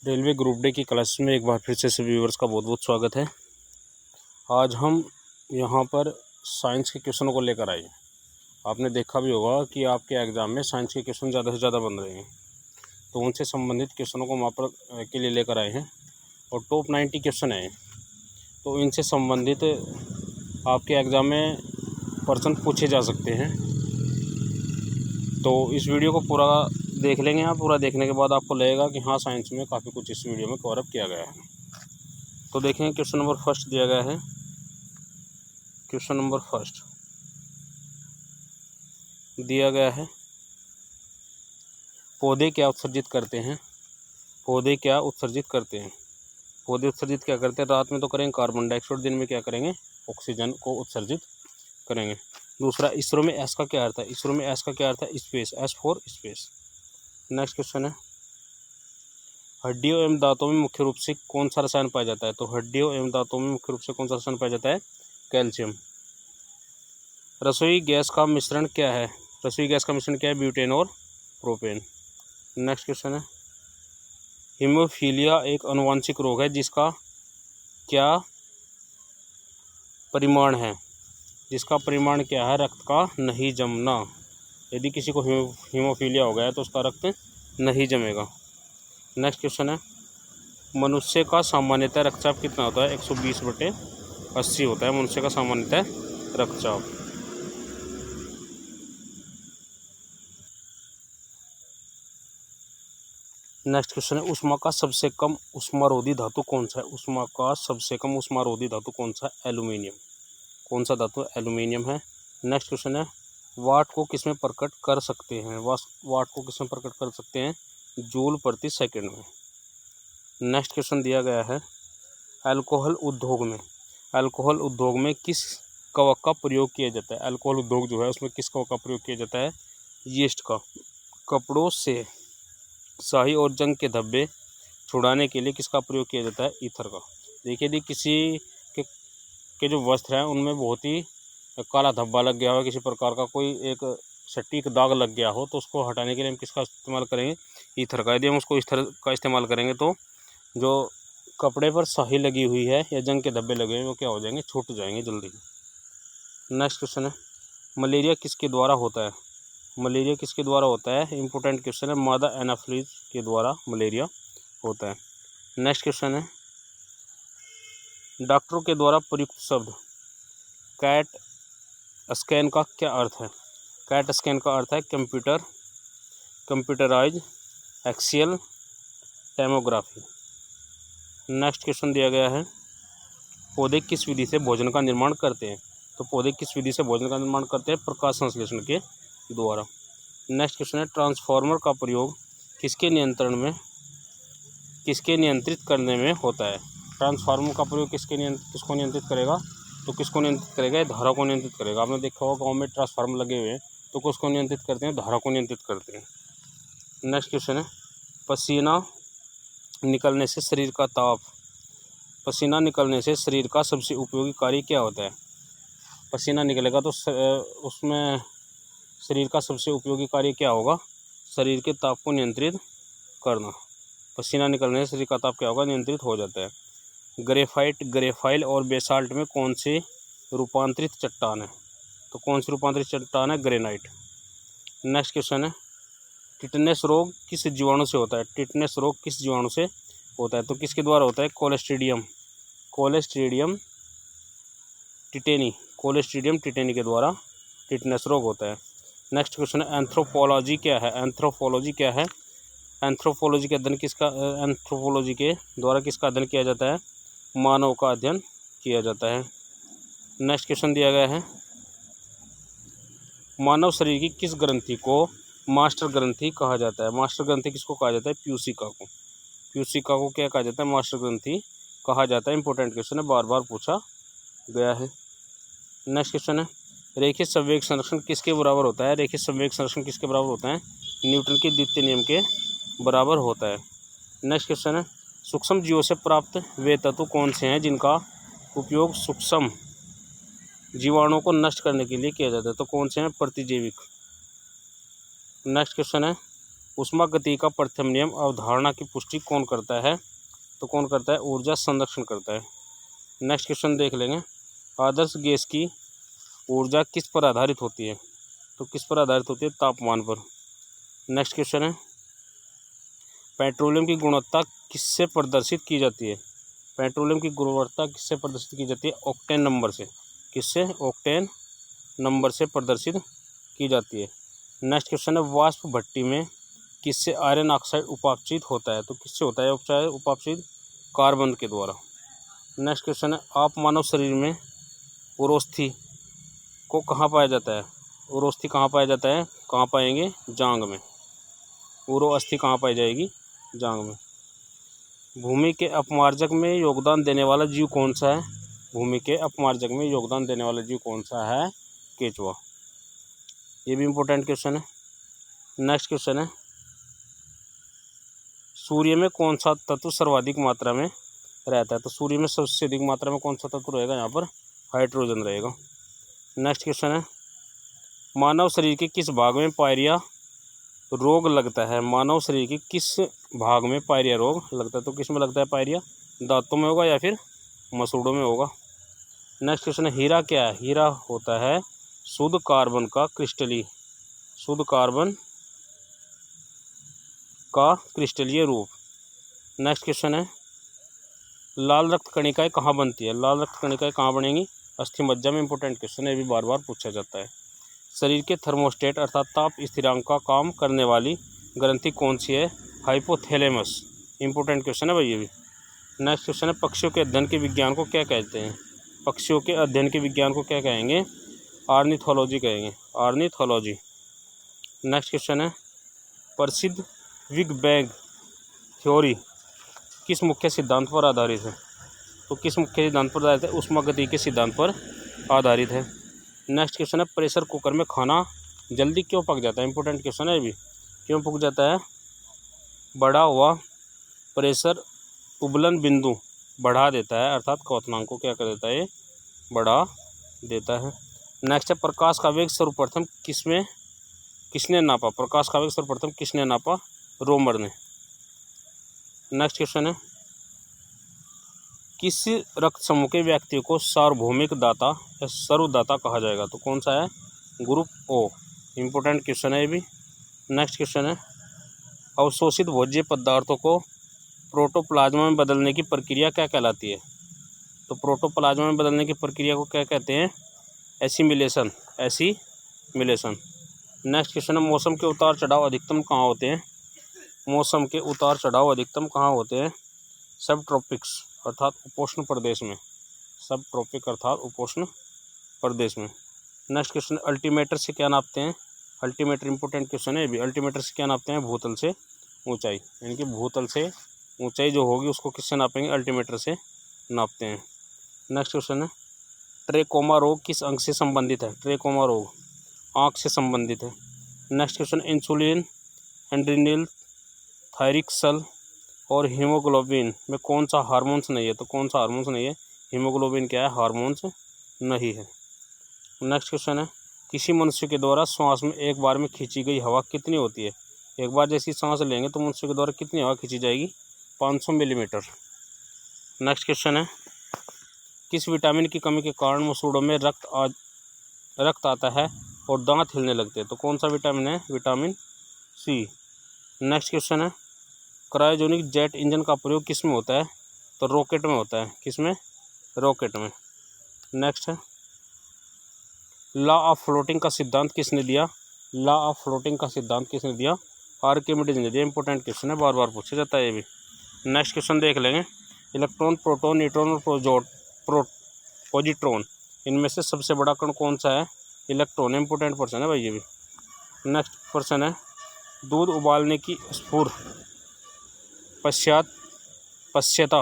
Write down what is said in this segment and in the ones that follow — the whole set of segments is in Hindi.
रेलवे ग्रुप डी की क्लास में एक बार फिर से सभी व्यूअर्स का बहुत बहुत स्वागत है। आज हम यहाँ पर साइंस के क्वेश्चनों को लेकर आए। आपने देखा भी होगा कि आपके एग्ज़ाम में साइंस के क्वेश्चन ज़्यादा से ज़्यादा बन रहे हैं, तो उनसे संबंधित क्वेश्चनों को वहाँ पर के लिए लेकर आए हैं और टॉप 90 क्वेश्चन हैं। तो इनसे संबंधित आपके एग्ज़ाम में प्रश्न पूछे जा सकते हैं। तो इस वीडियो को पूरा देख लेंगे आप। पूरा देखने के बाद आपको लगेगा कि हाँ, साइंस में काफ़ी कुछ इस वीडियो में कवर अप किया गया है। तो देखें, क्वेश्चन नंबर फर्स्ट दिया गया है। क्वेश्चन नंबर फर्स्ट दिया गया है, पौधे क्या उत्सर्जित करते हैं? पौधे क्या उत्सर्जित करते हैं? पौधे उत्सर्जित क्या करते हैं? रात में तो करेंगे कार्बन डाइऑक्साइड, दिन में क्या करेंगे? ऑक्सीजन को उत्सर्जित करेंगे। दूसरा, इसरो में एस का क्या अर्थ है? इसरो में एस का क्या अर्थ है? Space, S for space. Next question है, हड्डियों एवं दांतों में मुख्य रूप से कौन सा रसायन पाया जाता है? तो हड्डियों एवं दांतों में मुख्य रूप से कौन सा रसायन पाया जाता है? कैल्शियम। रसोई गैस का मिश्रण क्या है? रसोई गैस का मिश्रण क्या है? ब्यूटेन और प्रोपेन। नेक्स्ट क्वेश्चन है, हीमोफीलिया एक आनुवंशिक रोग है जिसका क्या परिमाण है? जिसका परिमाण क्या है? रक्त का नहीं जमना। यदि किसी को हीमोफीलिया हो गया है तो उसका रक्त नहीं जमेगा। नेक्स्ट क्वेश्चन है, मनुष्य का सामान्यतः रक्तचाप कितना होता है? 120/80 होता है मनुष्य का सामान्यतः रक्तचाप। नेक्स्ट क्वेश्चन है, उष्मा का सबसे कम उष्मारोधी धातु कौन सा है? उष्मा का सबसे कम उष्मारोधी धातु कौन सा है? एल्यूमिनियम। कौन सा धातु? एल्यूमिनियम है। नेक्स्ट क्वेश्चन है, वाट को किसमें प्रकट कर सकते हैं? वाट को किसमें प्रकट कर सकते हैं? जूल प्रति सेकंड में। नेक्स्ट क्वेश्चन दिया गया है, अल्कोहल उद्योग में किस कवक का प्रयोग किया जाता है? अल्कोहल उद्योग जो है उसमें किस कवक का प्रयोग किया जाता है? यीस्ट का। कपड़ों से स्याही और जंग के धब्बे छुड़ाने के लिए किसका प्रयोग किया जाता है? ईथर का। देखिए, यदि किसी के जो वस्त्र हैं उनमें बहुत ही काला धब्बा लग गया हो, किसी प्रकार का कोई एक सटीक दाग लग गया हो, तो उसको हटाने के लिए हम किसका इस्तेमाल करेंगे? ईथर का। यदि हम उसको ईथर का इस्तेमाल करेंगे तो जो कपड़े पर स्याही लगी हुई है या जंग के धब्बे लगे हुए वो क्या हो जाएंगे? छूट जाएंगे जल्दी। नेक्स्ट क्वेश्चन है, मलेरिया किसके द्वारा होता है? मलेरिया किसके द्वारा होता है? इंपॉर्टेंट क्वेश्चन है, मादा एनाफिलीज के द्वारा मलेरिया होता है। नेक्स्ट क्वेश्चन है, डॉक्टरों के द्वारा प्रयुक्त शब्द कैट स्कैन का क्या अर्थ है? कैट स्कैन का अर्थ है computerised axial tomography. Next question दिया गया है, पौधे किस विधि से भोजन का निर्माण करते हैं? तो पौधे किस विधि से भोजन का निर्माण करते हैं? प्रकाश संश्लेषण के द्वारा। नेक्स्ट क्वेश्चन है, ट्रांसफार्मर का प्रयोग किसके नियंत्रित करने में होता है? ट्रांसफार्मर का प्रयोग किसको नियंत्रित करेगा? तो किसको नियंत्रित करेगा? धारा को नियंत्रित करेगा। आपने देखा होगा गाँव में ट्रांसफार्मर लगे हुए हैं, तो किसको नियंत्रित करते हैं? धारा को नियंत्रित करते हैं। नेक्स्ट क्वेश्चन है, पसीना निकलने से शरीर का सबसे उपयोगी कार्य क्या होता है? पसीना निकलेगा तो उसमें शरीर का सबसे उपयोगी कार्य क्या होगा? शरीर के ताप को नियंत्रित करना। पसीना निकलने से शरीर का ताप क्या होगा? नियंत्रित हो जाता है। ग्रेफाइट, ग्रेफाइल और बेसाल्ट में कौन सी रूपांतरित चट्टान है? तो कौन सी रूपांतरित चट्टान है? ग्रेनाइट। नेक्स्ट क्वेश्चन है, टिटनेस रोग किस जीवाणु से होता है? टिटनेस रोग किस जीवाणु से होता है? तो किसके द्वारा होता है? कोलेस्ट्रीडियम टिटेनी के द्वारा टिटनेस रोग होता है। नेक्स्ट क्वेश्चन है, एंथ्रोपोलॉजी क्या है? एंथ्रोपोलॉजी के द्वारा किसका अध्ययन किया जाता है? मानव का अध्ययन किया जाता है। नेक्स्ट क्वेश्चन दिया गया है, मानव शरीर की किस ग्रंथि को मास्टर ग्रंथि कहा जाता है? मास्टर ग्रंथि किसको कहा जाता है? प्यूसिका को क्या कहा जाता है? मास्टर ग्रंथि कहा जाता है। इंपॉर्टेंट क्वेश्चन है, बार बार पूछा गया है। नेक्स्ट क्वेश्चन है, रेखीय संवेग संरक्षण किसके बराबर होता है? रेखीय संवेग संरक्षण किसके बराबर होता है? न्यूटन के द्वितीय नियम के बराबर होता है। नेक्स्ट क्वेश्चन है, सूक्ष्म जीवों से प्राप्त वे तत्व कौन से हैं जिनका उपयोग सूक्ष्म जीवाणुओं को नष्ट करने के लिए किया जाता है? तो कौन से हैं? प्रतिजैविक। नेक्स्ट क्वेश्चन है, ऊष्मागति का प्रथम नियम अवधारणा की पुष्टि कौन करता है? तो कौन करता है? ऊर्जा संरक्षण करता है। नेक्स्ट क्वेश्चन देख लेंगे। आदर्श गैस की ऊर्जा किस पर आधारित होती है? तो किस पर आधारित होती है? तापमान पर। नेक्स्ट क्वेश्चन है, पेट्रोलियम की गुणवत्ता किससे प्रदर्शित की जाती है? पेट्रोलियम की गुणवत्ता किससे प्रदर्शित की जाती है? ऑक्टेन नंबर से। किससे? ऑक्टेन नंबर से प्रदर्शित की जाती है। नेक्स्ट क्वेश्चन है, वाष्प भट्टी में किससे आयरन ऑक्साइड उपापचित होता है? तो किससे होता है उपापचित? कार्बन के द्वारा। नेक्स्ट क्वेश्चन है, आप मानव शरीर में उरोस्थि को कहाँ पाया जाता है? उरोस्थि कहाँ पाया जाता है? कहाँ पाएंगे? जांघ में। उरोअस्थि कहाँ पाई जाएगी? जांघ में। भूमि के अपमार्जक में योगदान देने वाला जीव कौन सा है? भूमि के अपमार्जक में योगदान देने वाला जीव कौन सा है? केचुआ। ये भी इम्पोर्टेंट क्वेश्चन है। नेक्स्ट क्वेश्चन है, सूर्य में कौन सा तत्व सर्वाधिक मात्रा में रहता है? तो सूर्य में सबसे अधिक मात्रा में कौन सा तत्व रहेगा? यहाँ पर हाइड्रोजन रहेगा। नेक्स्ट क्वेश्चन है, मानव शरीर के किस भाग में पायरिया रोग लगता है? मानव शरीर के किस भाग में पायरिया रोग लगता है? तो किस में लगता है पायरिया? दांतों में होगा या फिर मसूड़ों में होगा। नेक्स्ट क्वेश्चन है, हीरा क्या है? हीरा होता है शुद्ध कार्बन का क्रिस्टलीय रूप। नेक्स्ट क्वेश्चन है, लाल रक्त कणिकाएं कहाँ बनती है? लाल रक्त कणिकाएं कहाँ बनेंगी? अस्थिमज्जा में। इंपॉर्टेंट क्वेश्चन है, ये भी बार बार पूछा जाता है। शरीर के थर्मोस्टेट अर्थात ताप स्थिरांक का काम करने वाली ग्रंथि कौन सी है? हाइपोथैलेमस। इंपॉर्टेंट क्वेश्चन है भाई ये भी। नेक्स्ट क्वेश्चन है, पक्षियों के अध्ययन के विज्ञान को क्या कहते हैं? पक्षियों के अध्ययन के विज्ञान को क्या कहेंगे? ऑर्निथोलॉजी कहेंगे। ऑर्निथोलॉजी। नेक्स्ट क्वेश्चन है, प्रसिद्ध बिग बैंग थ्योरी किस मुख्य सिद्धांत पर आधारित है? तो किस मुख्य सिद्धांत पर आधारित है? ऊष्मागति के सिद्धांत पर आधारित है। नेक्स्ट क्वेश्चन है, प्रेशर कुकर में खाना जल्दी क्यों पक जाता है? इंपॉर्टेंट क्वेश्चन है ये भी। क्यों पक जाता है? बढ़ा हुआ प्रेशर उबलन बिंदु बढ़ा देता है, अर्थात क्वथनांक को क्या कर देता है? बढ़ा देता है। नेक्स्ट है, प्रकाश का वेग सर्वप्रथम किसने नापा? प्रकाश का वेग सर्वप्रथम किसने नापा? रोमर ने। नेक्स्ट क्वेश्चन है, किस रक्त समूह के व्यक्ति को सार्वभौमिक दाता या सर्वदाता कहा जाएगा? तो कौन सा है? Group O. इंपॉर्टेंट क्वेश्चन है ये भी। नेक्स्ट क्वेश्चन है, अवशोषित भोज्य पदार्थों को प्रोटोप्लाज्मा में बदलने की प्रक्रिया क्या कहलाती है? तो प्रोटोप्लाज्मा में बदलने की प्रक्रिया को क्या कहते हैं? एसिमिलेशन। नेक्स्ट क्वेश्चन है, मौसम के उतार चढ़ाव अधिकतम कहाँ होते हैं? मौसम के उतार चढ़ाव अधिकतम कहाँ होते हैं? सब ट्रॉपिक्स अर्थात उपोष्ण प्रदेश में। सब ट्रॉपिक अर्थात उपोष्ण प्रदेश में। नेक्स्ट क्वेश्चन, अल्टीमीटर से क्या नापते हैं? अल्टीमीटर इंपॉर्टेंट क्वेश्चन है भी। अल्टीमीटर से क्या नापते हैं? भूतल से ऊंचाई, यानी कि भूतल से ऊंचाई जो होगी उसको किससे नापेंगे? अल्टीमीटर से नापते हैं। नेक्स्ट क्वेश्चन है, ट्रेकोमा रोग किस अंग से संबंधित है? ट्रेकोमा रोग आँख से संबंधित है। नेक्स्ट क्वेश्चन, इंसुलिन, एड्रिनल, थायरिक सेल और हीमोग्लोबिन में कौन सा हार्मोन्स नहीं है? तो कौन सा हार्मोन्स नहीं है? हीमोग्लोबिन क्या है? हार्मोन्स नहीं है। नेक्स्ट क्वेश्चन है, किसी मनुष्य के द्वारा श्वास में एक बार में खींची गई हवा कितनी होती है? एक बार जैसी सांस लेंगे तो मनुष्य के द्वारा कितनी हवा खींची जाएगी? 500 मिलीमीटर। नेक्स्ट क्वेश्चन है, किस विटामिन की कमी के कारण मसूड़ों में रक्त आता है और दांत हिलने लगते हैं? तो कौन सा विटामिन है? Vitamin C. नेक्स्ट क्वेश्चन है, क्रायोजेनिक जेट इंजन का प्रयोग किस में होता है? तो रॉकेट में होता है। किस में? रॉकेट में। नेक्स्ट है, लॉ ऑफ फ्लोटिंग का सिद्धांत किसने दिया? लॉ ऑफ फ्लोटिंग का सिद्धांत किसने दिया? आर्किमिडीज ने दिया। इंपॉर्टेंट क्वेश्चन है, बार बार पूछा जाता है ये भी। नेक्स्ट क्वेश्चन देख लेंगे, इलेक्ट्रॉन, प्रोटॉन, न्यूट्रॉन और पॉजिट्रॉन इनमें से सबसे बड़ा कण कौन सा है? इलेक्ट्रॉन। इंपॉर्टेंट पर्सन है भाई ये भी। नेक्स्ट पर्सन है, दूध उबालने की स्फूर पश्चाता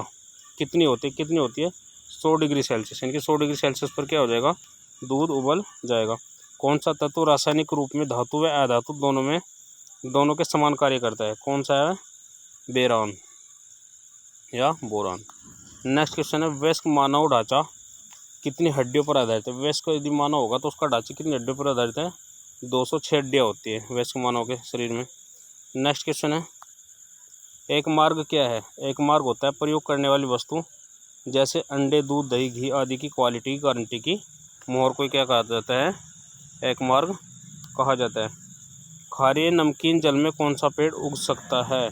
कितनी होती है? 100 डिग्री सेल्सियस, यानी कि 100 डिग्री सेल्सियस पर क्या हो जाएगा? दूध उबल जाएगा। कौन सा तत्व रासायनिक रूप में धातु व अधातु दोनों के समान कार्य करता है? कौन सा है? बेरॉन या बोरान। नेक्स्ट क्वेश्चन है, वयस्क मानव ढांचा कितनी हड्डियों पर आधारित है? वयस्क यदि मानव होगा तो उसका ढांचा कितनी हड्डियों पर आधारित है? 206 हड्डियाँ होती है वयस्क मानव के शरीर में। नेक्स्ट क्वेश्चन है, एक मार्ग क्या है? एक मार्ग होता है प्रयोग करने वाली वस्तु, जैसे अंडे, दूध, दही, घी आदि की क्वालिटी गारंटी की मोहर को क्या कहा जाता है? एक मार्ग कहा जाता है। खारे नमकीन जल में कौन सा पेड़ उग सकता है?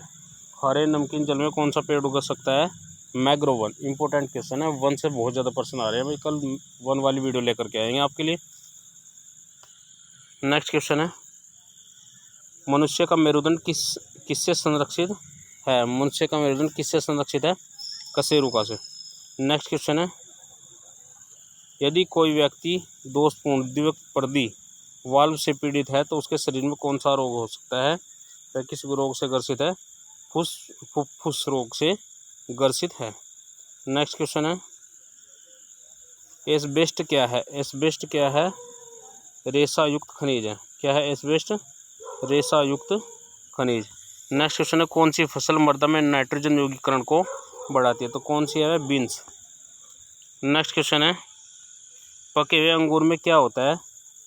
खारे नमकीन जल में कौन सा पेड़ उग सकता है? मैग्रो वन। इंपॉर्टेंट क्वेश्चन है, वन से बहुत ज़्यादा प्रश्न आ रहे हैं भाई, कल वन वाली वीडियो लेकर के आएंगे आपके लिए। नेक्स्ट क्वेश्चन है, मनुष्य का मेरुदंड किससे संरक्षित है? मनुष्य का मेरुदंड किससे संरक्षित है? कशेरुका से। नेक्स्ट क्वेश्चन है, यदि कोई व्यक्ति दोषपूर्ण द्विपर्दी वाल्व से पीड़ित है तो उसके शरीर में कौन सा रोग हो सकता है? वह किस रोग से ग्रसित है? फुफ्फुस रोग से ग्रसित है। नेक्स्ट क्वेश्चन है, एस्बेस्ट क्या है? एस्बेस्ट क्या है? रेशा युक्त खनिज है। क्या है एस्बेस्ट? रेशा युक्त खनिज। नेक्स्ट क्वेश्चन है, कौन सी फसल मृदा में नाइट्रोजन यौगीकरण को बढ़ाती है? तो कौन सी है? बीन्स। नेक्स्ट क्वेश्चन है, पके हुए अंगूर में क्या होता है?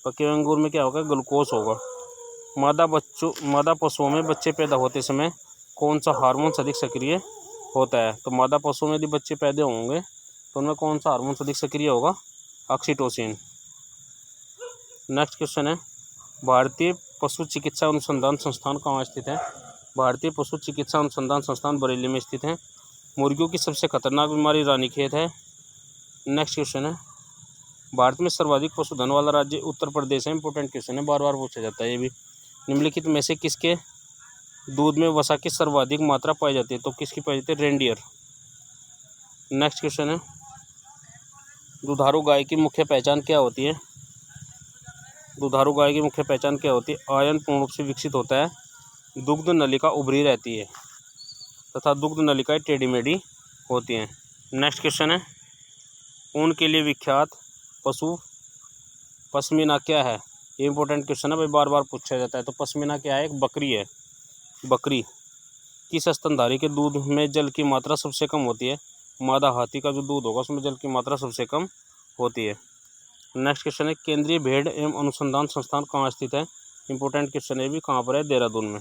पके हुए अंगूर में क्या होगा? ग्लूकोज होगा। मादा पशुओं में बच्चे पैदा होते समय कौन सा हार्मोन अधिक सक्रिय होता है? तो मादा पशुओं में यदि बच्चे पैदा होंगे तो उनमें कौन सा हार्मोन अधिक सक्रिय होगा? ऑक्सीटोसिन। नेक्स्ट क्वेश्चन है, भारतीय पशु चिकित्सा अनुसंधान संस्थान कहाँ स्थित है? भारतीय पशु चिकित्सा अनुसंधान संस्थान बरेली में स्थित है। मुर्गियों की सबसे खतरनाक बीमारी रानीखेत है। नेक्स्ट क्वेश्चन है, भारत में सर्वाधिक पशुधन वाला राज्य उत्तर प्रदेश है। इंपॉर्टेंट क्वेश्चन है, बार बार पूछा जाता है ये भी। निम्नलिखित में से किसके दूध में वसा की सर्वाधिक मात्रा पाई जाती है? तो किसकी पाई जाती है? रेंडियर। नेक्स्ट क्वेश्चन है, दुधारू गाय की मुख्य पहचान क्या होती है? दुधारू गाय की मुख्य पहचान क्या होती है? आयन पूर्ण रूप से विकसित होता है, दुग्ध नलिका उभरी रहती है तथा दुग्ध नलिकाएं टेढ़ी मेढ़ी होती हैं। नेक्स्ट क्वेश्चन है, ऊन के लिए विख्यात पशु पश्मीना क्या है? ये इंपॉर्टेंट क्वेश्चन है भाई, बार बार पूछा जाता है। तो पश्मीना क्या है? एक बकरी है। बकरी। किस स्तनधारी के दूध में जल की मात्रा सबसे कम होती है? मादा हाथी का जो दूध होगा उसमें जल की मात्रा सबसे कम होती है। नेक्स्ट क्वेश्चन है, केंद्रीय भेड़ एवं अनुसंधान संस्थान कहाँ स्थित है? इंपॉर्टेंट क्वेश्चन है भी, कहाँ पर है? देहरादून में।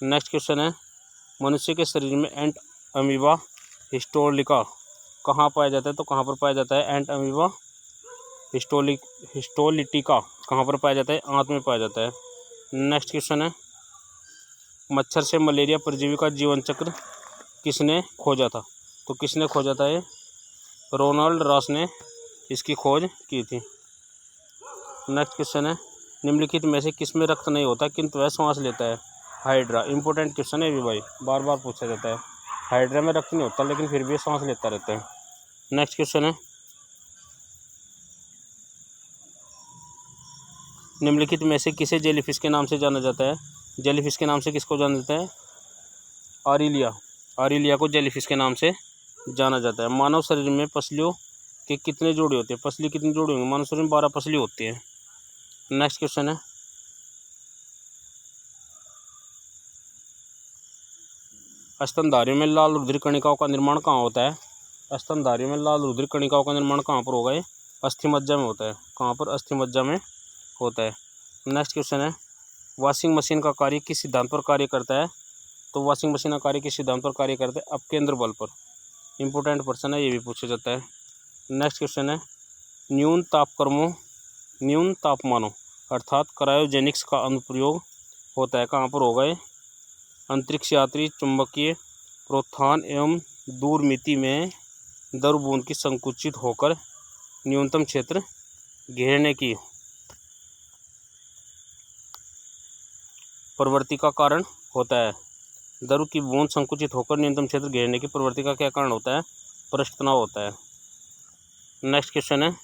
नेक्स्ट क्वेश्चन है, मनुष्य के शरीर में एंट अमीबा हिस्टोलिका कहाँ पाया जाता है? तो कहाँ पर पाया जाता है? एंट अमीबा हिस्टोलिटिका कहाँ पर पाया जाता है? आंत में पाया जाता है। नेक्स्ट क्वेश्चन है, मच्छर से मलेरिया परजीवी का जीवन चक्र किसने खोजा था? तो किसने खोजा था? ये रोनाल्ड रॉस ने इसकी खोज की थी। नेक्स्ट क्वेश्चन है, निम्नलिखित में से किस में रक्त नहीं होता किंतु वह सांस लेता है? हाइड्रा। इंपॉर्टेंट क्वेश्चन है भी भाई, बार बार पूछा जाता है। हाइड्रा में रक्त नहीं होता लेकिन फिर भी सांस लेता रहता है। नेक्स्ट क्वेश्चन है, निम्नलिखित में से किसे जेलीफिश के नाम से जाना जाता है? जेलीफिश के नाम से किसको जाना जाता है? ऑरिलिया। ऑरिलिया को जेलीफिश के नाम से जाना जाता है। मानव शरीर में पसलियों के कितने जोड़े होते हैं? पसली कितनी जोड़ी होंगी? मानव शरीर में 12 पसली होती है। नेक्स्ट क्वेश्चन है, स्तनधारियों में लाल रुधिर कणिकाओं का निर्माण कहाँ होता है? स्तनधारियों में लाल रुधिर कणिकाओं का निर्माण कहाँ पर होगा? ये अस्थिमज्जा में होता है। कहाँ पर? अस्थिमज्जा में होता है। नेक्स्ट क्वेश्चन है, वॉशिंग मशीन का कार्य किस सिद्धांत पर कार्य करता है? तो वॉशिंग मशीन का कार्य किस सिद्धांत पर कार्य करता है? अपकेंद्र बल पर। इंपॉर्टेंट प्रश्न है, ये भी पूछा जाता है। नेक्स्ट क्वेश्चन है, न्यून तापमानों अर्थात क्रायोजेनिक्स का अनुप्रयोग होता है। कहाँ पर होगा ये? अंतरिक्ष यात्री चुंबकीय प्रोत्थान एवं दूरमिति में द्रव बूंद की संकुचित होकर न्यूनतम क्षेत्र घेरने की प्रवृत्ति का कारण होता है। द्रव की बूंद संकुचित होकर न्यूनतम क्षेत्र घेरने की प्रवृत्ति का क्या कारण होता है? पृष्ठ तनाव होता है। नेक्स्ट क्वेश्चन है,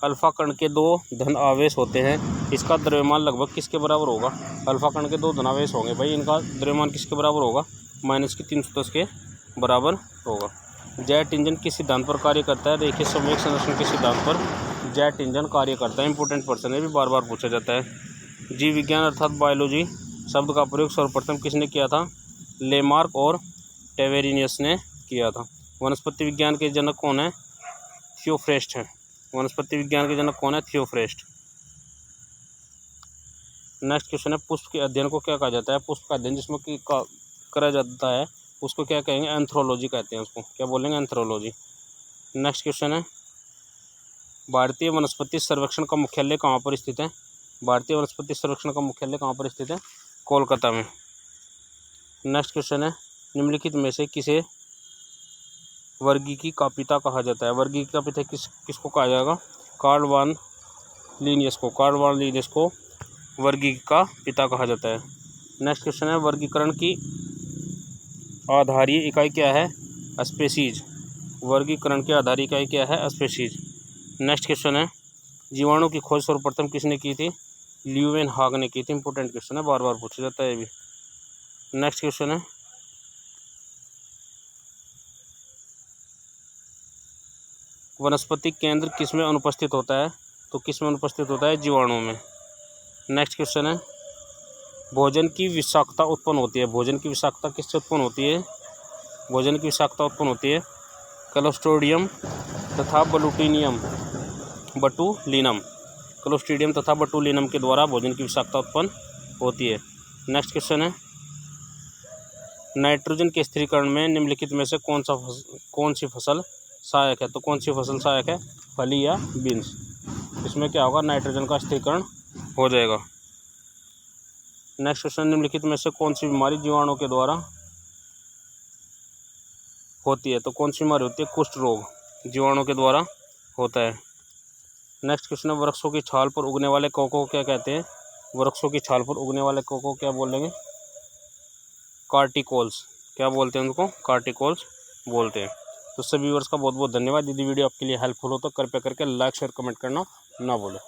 अल्फा कण के 2 धन आवेश होते हैं, इसका द्रव्यमान लगभग किसके बराबर होगा? अल्फा कण के 2 धनावेश होंगे भाई, इनका द्रव्यमान किसके बराबर होगा? -310 के बराबर होगा। जेट इंजन किस सिद्धांत पर कार्य करता है? रेखीय संवेग संरक्षण के सिद्धांत पर जेट इंजन कार्य करता है। इंपॉर्टेंट क्वेश्चन है भी, बार बार पूछा जाता है। जीव विज्ञान अर्थात बायोलॉजी शब्द का प्रयोग सर्वप्रथम किसने किया था? लेमार्क और टेवेरिनियस ने किया था। वनस्पति विज्ञान के जनक कौन है? थियोफ्रेस्ट है। वनस्पति विज्ञान के जनक कौन है? थियोफ्रेस्ट। नेक्स्ट क्वेश्चन है पुष्प के अध्ययन को क्या कहा जाता है? पुष्प का अध्ययन जिसमें कि करा जाता है उसको क्या कहेंगे? एंथ्रोलॉजी कहते हैं उसको। क्या बोलेंगे? एंथ्रोलॉजी। नेक्स्ट क्वेश्चन है भारतीय वनस्पति सर्वेक्षण का मुख्यालय कहाँ पर स्थित है? भारतीय वनस्पति सर्वेक्षण का मुख्यालय कहाँ पर स्थित है? कोलकाता में। नेक्स्ट क्वेश्चन है निम्नलिखित में से किसे वर्गीकी का पिता कहा जाता है? वर्गीकी का पिता किसको कहा जाएगा? कार्ल वान लीनियस को। कार्ल वान लीनियस को वर्गीकी का पिता कहा जाता है। नेक्स्ट क्वेश्चन है वर्गीकरण की आधारीय इकाई क्या है? स्पेसीज। वर्गीकरण की आधारीय इकाई क्या है? स्पेसीज। नेक्स्ट क्वेश्चन है जीवाणु की खोज सर्वप्रथम किसने की थी? ल्यूवेनहाग ने की थी। इंपॉर्टेंट क्वेश्चन है, बार बार पूछा जाता है ये भी। नेक्स्ट क्वेश्चन है वनस्पति केंद्र किसमें अनुपस्थित होता है? तो किसमें अनुपस्थित होता है? जीवाणु में। नेक्स्ट क्वेश्चन है भोजन की विषाक्तता उत्पन्न होती है। भोजन की विषाक्तता किससे उत्पन्न होती है? भोजन की विषाक्तता उत्पन्न होती है क्लोस्ट्रीडियम तथा बटुलिनम। क्लोस्ट्रीडियम तथा बटुलिनम के द्वारा भोजन की विषाक्तता उत्पन्न होती है। नेक्स्ट क्वेश्चन है नाइट्रोजन के स्थिरीकरण में निम्नलिखित में से कौन सी फसल सहायक है? तो कौन सी फसल सहायक है? फली या बीन्स। इसमें क्या होगा? नाइट्रोजन का स्थिरीकरण हो जाएगा। नेक्स्ट क्वेश्चन निम्नलिखित में से कौन सी बीमारी जीवाणु के द्वारा होती है? तो कौन सी बीमारी होती है? कुष्ठ रोग जीवाणु के द्वारा होता है। नेक्स्ट क्वेश्चन है वृक्षों की छाल पर उगने वाले कोको को क्या कहते हैं? वृक्षों की छाल पर उगने वाले कोको क्या बोलेंगे? कार्टिकोल्स। क्या बोलते हैं उनको? कार्टिकोल्स बोलते हैं। तो सभी व्यूअर्स का बहुत बहुत धन्यवाद। यदि वीडियो आपके लिए हेल्पफुल हो तो कृपया करके लाइक शेयर कमेंट करना ना भूलें।